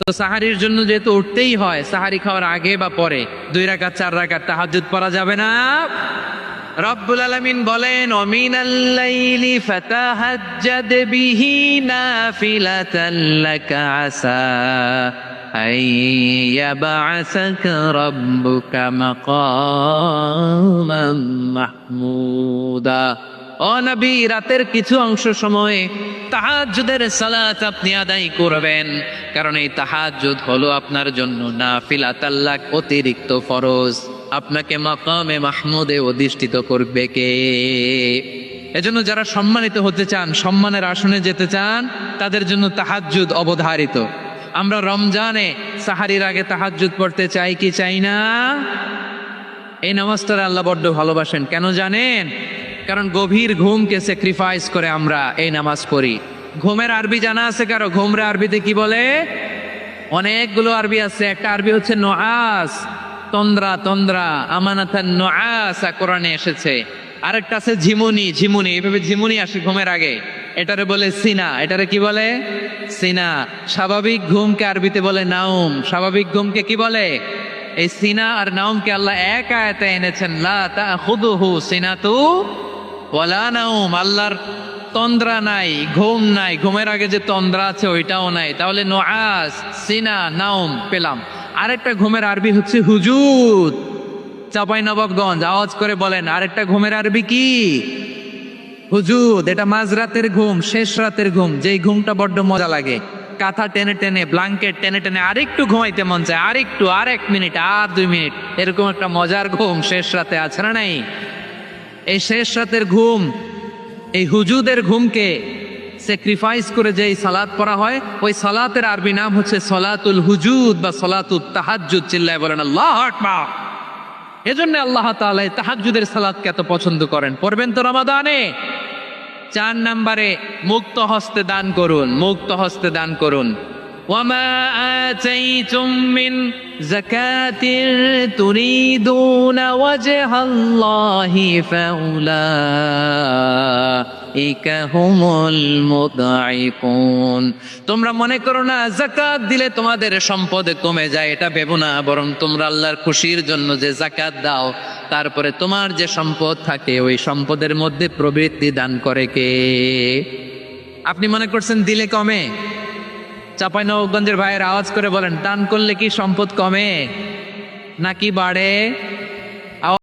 তো সাহারির জন্য যেহেতু উঠতেই হয়, সাহারি খাওয়ার আগে বা পরে 2 রাকাত 4 রাকাত তাহাজ্জুদ পড়া যাবে না। রব্বুল আলামিন বলেন, ওমিনাল লাইলি ফাতাহাজ্জাদ বিহি নাফিলাতান লাকা আসা আইয়াবআসাকা রাব্বুকা মাকামান মাহমুদা। ও নবী, রাতের কিছু অংশ সময়ে তাহাজ্জুদের সালাত আপনি আদায় করবেন, কারণ এই তাহাজ্জুদ হলো আপনার জন্য নাফিলাতাল লাক, অতিরিক্ত ফরজ। আপনাকে মাকামে মাহমুদে অধিষ্ঠিত করবে কে? এজন্য যারা সম্মানিত হতে চান, সম্মানের আসনে যেতে চান, তাদের জন্য তাহাজ্জুদ অবধারিত। আমরা রমজানে সাহারির আগে তাহাজ্জুদ পড়তে চাই কি চাই না? এই নামাজটা আল্লাহ বড্ড ভালোবাসেন। কেন জানেন? কারণ গভীর ঘুমকে স্যাক্রিফাইস করে আমরা এই নামাজ পড়ি। ঘুমের আরবি জানা আছে কারো? ঘুমরে আরবিতে কি বলে? অনেকগুলো আরবি আছে। একটা আরবি হচ্ছে নুআস, তন্দ্রা তন্দ্রা, আমানাতান নুআসা কোরআনে এসেছে। আরেকটা আছে ঝিমুনি, ঝিমুনি, এইভাবে ঝিমুনি আসে ঘুমের আগে, এটারে বলে সিনা। এটারে কি বলে? সিনা। স্বাভাবিক ঘুমকে আরবিতে বলে নাউম। স্বাভাবিক ঘুমকে কি বলে? এই সিনা আর নাউমকে আল্লাহ এক আয়াতে এনেছেন, লা তাখুযুহু সিনাতু ওয়ালা নাউম। আল্লাহর তন্দ্রা নাই, ঘুম নাই। ঘুমের আগে যে তন্দ্রা আছে ওইটাও নাই। তাহলে নুআস, সিনা, নাউম পেলাম। আরেকটা ঘুমের আরবি হচ্ছে হুজুদ। চাঁপাইনবাবগঞ্জ আওয়াজ করে বলেন, আরেকটা ঘুমের আরবি কি? হুজুদ। এটা মাঝরাতের ঘুম, শেষ রাতের ঘুম, যেই ঘুমটা বড্ড মজা লাগে। কাঁথা টেনে টেনে, ব্ল্যাঙ্কেট টেনে টেনে আরেকটু ঘুমাইতে মন চায়, আরেকটু, আর 1 মিনিট, আর 2 মিনিট, এরকম একটা মজার ঘুম শেষ রাতে আছে না নাই? এই শেষ রাতের ঘুম, এই হুজুদের ঘুমকে স্যাক্রিফাইস করে যে সালাত পড়া হয়, ওই সালাতের আরবি নাম হচ্ছে সলাতুল হুজুদ বা সলাতুত তাহাজ্জুদ। চিল্লায় বলেন আল্লাহু আকবার। এজন্য আল্লাহ তাআলা তাহাজ্জুদের সালাতকে এত পছন্দ করেন। পড়বেন তো রমাদানে। 4 নম্বরে মুক্ত হস্তে দান করুন, মুক্ত হস্তে দান করুন। ওয়ামা আতাইতুম মিন যাকাতিন তুরিদুনা ওয়াজহাল্লাহি ফাউলাইকা হুমুল মুদঈফুন। তোমরা মনে করো না যাকাত দিলে তোমাদের সম্পদ কমে যায়, এটা ভেবো না। বরং তোমরা আল্লাহর খুশির জন্য যে যাকাত দাও, তারপরে তোমার যে সম্পদ থাকে ওই সম্পদের মধ্যে প্রবৃত্তি দান করে কে? আপনি মনে করছেন দিলে কমে? চাঁপাইনবাবগঞ্জের ভাইয়ের আওয়াজ করে বলেন, দান করলে কি সম্পদ কমে নাকি বাড়ে?